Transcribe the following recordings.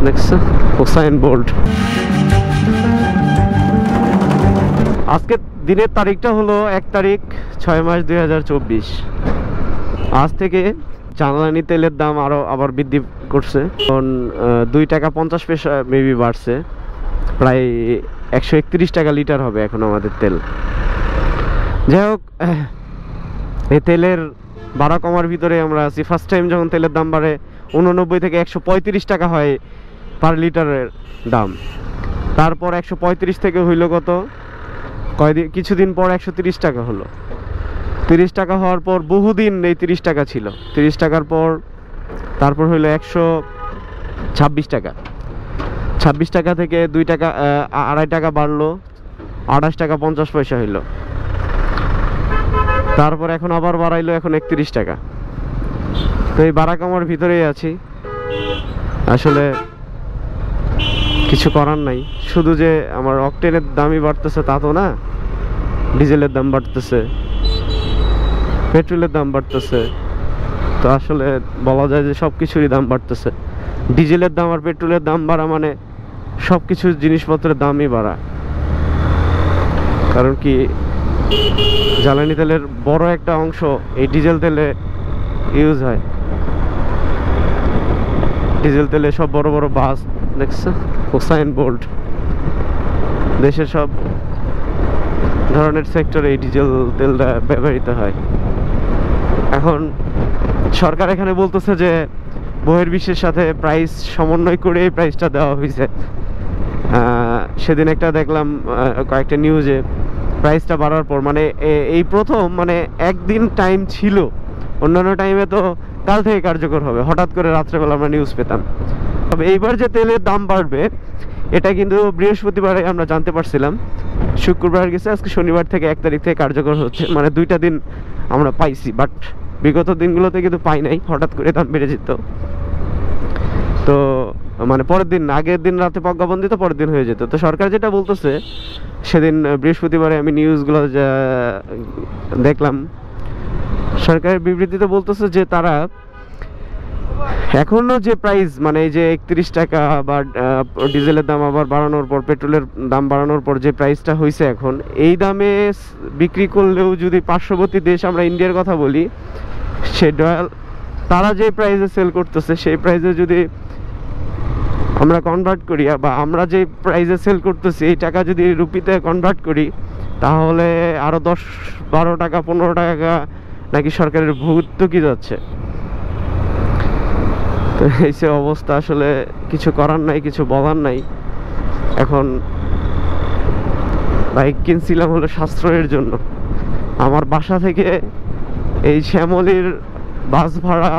দেখছো হুসাইন বোল্ট। আজকে দিনের তারিখটা হলো 1 তারিখ 6 মাস 2024। আজ থেকে জ্বালানি তেলের দাম আবার বৃদ্ধি করছে। এখন 2 টাকা 50 পয়সা মেবি বাড়ছে, প্রায় 131 টাকা লিটার হবে এখন আমাদের তেল। যাই হোক, এই তেলের বাড়া কমার ভিতরে আমরা আছি। ফার্স্ট টাইম যখন তেলের দাম বাড়ে 89 থেকে 135 টাকা হয় পার লিটারের দাম, তারপর 135 থেকে হইল কত কিছুদিন পর 130 টাকা হলো। 30 টাকা হওয়ার পর বহুদিন এই 30 টাকা ছিল। 30 টাকার পর তারপর হইলো 126 টাকা। 26 টাকা থেকে 2 টাকা 2.5 টাকা বাড়লো, 28 টাকা 50 পয়সা হইলো। তারপর এখন আবার বাড়াইলো, এখন 31 টাকা। তো এই বাড়া কমার ভিতরেই আছি। আসলে কিছু করার নাই। শুধু যে আমার অকটেনের দামই বাড়তেছে তা তো না, ডিজেলের দাম বাড়তেছে, পেট্রোলের দাম বাড়তেছে। তো আসলে বলা যায় যে সব কিছুরই দাম বাড়তেছে। ডিজেলের দাম আর পেট্রোলের দাম বাড়া মানে সব কিছু জিনিসপত্রের দামই বাড়া। কারণ কি, জ্বালানি তেলের বড় একটা অংশ এই ডিজেল তেলে ইউজ হয়। ডিজেল তেলে সব বড় বড় বাস, দেখছো হুসাইন বোল্ট, দেশের সব ধরনের সেক্টরে এই ডিজেল তেলটা ব্যবহৃত হয়। এখন সরকার এখানে বলতেছে যে বহির্বিশ্বের সাথে প্রাইস সমন্বয় করে এই প্রাইসটা দেওয়া হয়েছে। সেদিন একটা দেখলাম কয়েকটা নিউজে প্রাইসটা বাড়ার পর, মানে এই প্রথম মানে একদিন টাইম ছিল, অন্যান্য টাইমে তো কাল থেকে কার্যকর হবে, হঠাৎ করে রাত্রেবেলা আমরা নিউজ পেতাম। তবে এইবার যে তেলের দাম বাড়বে এটা কিন্তু বৃহস্পতিবারে আমরা জানতে পারছিলাম, শুক্রবার গেছে, আজকে শনিবার থেকে 1 তারিখ থেকে কার্যকর হচ্ছে। মানে 2টা দিন আমরা পাইছি, বাট বিগত দিনগুলোতে কিন্তু পাই নাই, হঠাৎ করে দাম বেড়ে যেত। তো মানে পরের দিন, আগের দিন রাতে প্রজ্ঞাপন দিত, পরের দিন হয়ে যেত। তো সরকার যেটা বলতেছে, সেদিন বৃহস্পতিবারে আমি নিউজগুলো দেখলাম, সরকারের বিবৃতিতে বলতেছে যে তারা এখনো যে প্রাইস, মানে এই যে 31 টাকা বা ডিজেলের দাম আবার বাড়ানোর পর, পেট্রোলের দাম বাড়ানোর পর যে প্রাইসটা হয়েছে এখন, এই দামে বিক্রি করলেও যদি পার্শ্ববর্তী দেশ, আমরা ইন্ডিয়ার কথা বলি, সেটা তারা যে প্রাইসে সেল করতেছে সেই প্রাইসে যদি আমরা কনভার্ট করি, বা আমরা যে প্রাইসে সেল করতেছি এই টাকা যদি রুপিতে কনভার্ট করি, তাহলে আরও 10-12 টাকা 15 টাকা নাকি সরকারের ভর্তুকি যাচ্ছে। তো এই যে অবস্থা, আসলে কিছু করার নাই, কিছু বলার নাই। এখন বাইক কিনছিলাম হলো সাশ্রয়ের জন্য। আমার বাসা থেকে এই শ্যামলীর বাস ভাড়া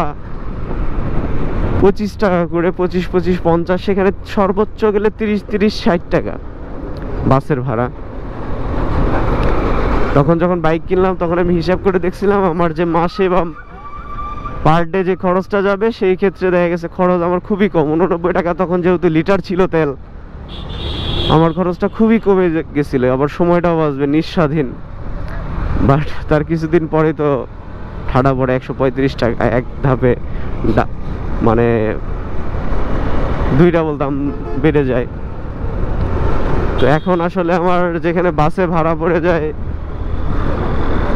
25 টাকা করে, 25 50, সেখানে সর্বোচ্চ গেলে 30-60 টাকা বাসের ভাড়া। তখন যখন বাইক কিনলাম তখন আমি হিসাব করে দেখছিলাম আমার যে মাসে বা পার ডে যে খরচটা যাবে, সেই ক্ষেত্রে দেখা গেছে খরচ আমার খুবই কম, 89 টাকা। তখন যেহেতু লিটার ছিল তেল, আমার খরচটা খুবই কমে গেছিলো, আবার সময়টাও বাঁচবে, নিঃস্বাধীন। বাট তার কিছুদিন পরে তো ঠাডা পড়ে 135 টাকা এক ধাপে, মানে 2 ডাবল দাম বেড়ে যায়। তো এখন আসলে আমার যেখানে বাসে ভাড়া পড়ে যায়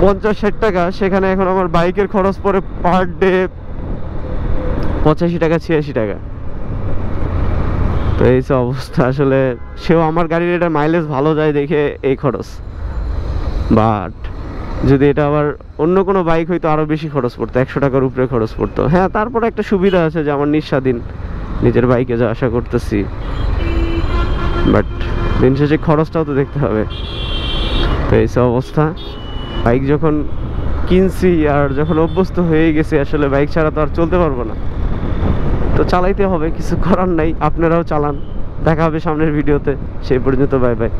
50-60 টাকা, সেখানে এখন আমার বাইকের খরচ পড়ে পার ডে 85 টাকা 86 টাকা। তো এই যে অবস্থা, আসলে সেও আমার গাড়ির এটা মাইলেজ ভালো যায় দেখে এই খরচ। বাট যদি এটা আবার অন্য কোনো বাইক হইতো আরও বেশি খরচ পড়তো, 100 টাকার উপরে খরচ পড়তো। হ্যাঁ, তারপর একটা সুবিধা আছে যে আমার নিঃস্বাধীন, নিজের বাইকে যাওয়া আসা করতেছি। বাট দিন শেষে খরচটাও তো দেখতে হবে। তো এই অবস্থা, বাইক যখন কিনছি আর যখন অভ্যস্ত হয়ে গেছে, আসলে বাইক ছাড়া তো আর চলতে পারবো না। তো চালাইতে হবে, কিছু করার নাই। আপনারাও চালান। দেখা হবে সামনের ভিডিওতে, সেই পর্যন্ত বাই বাই।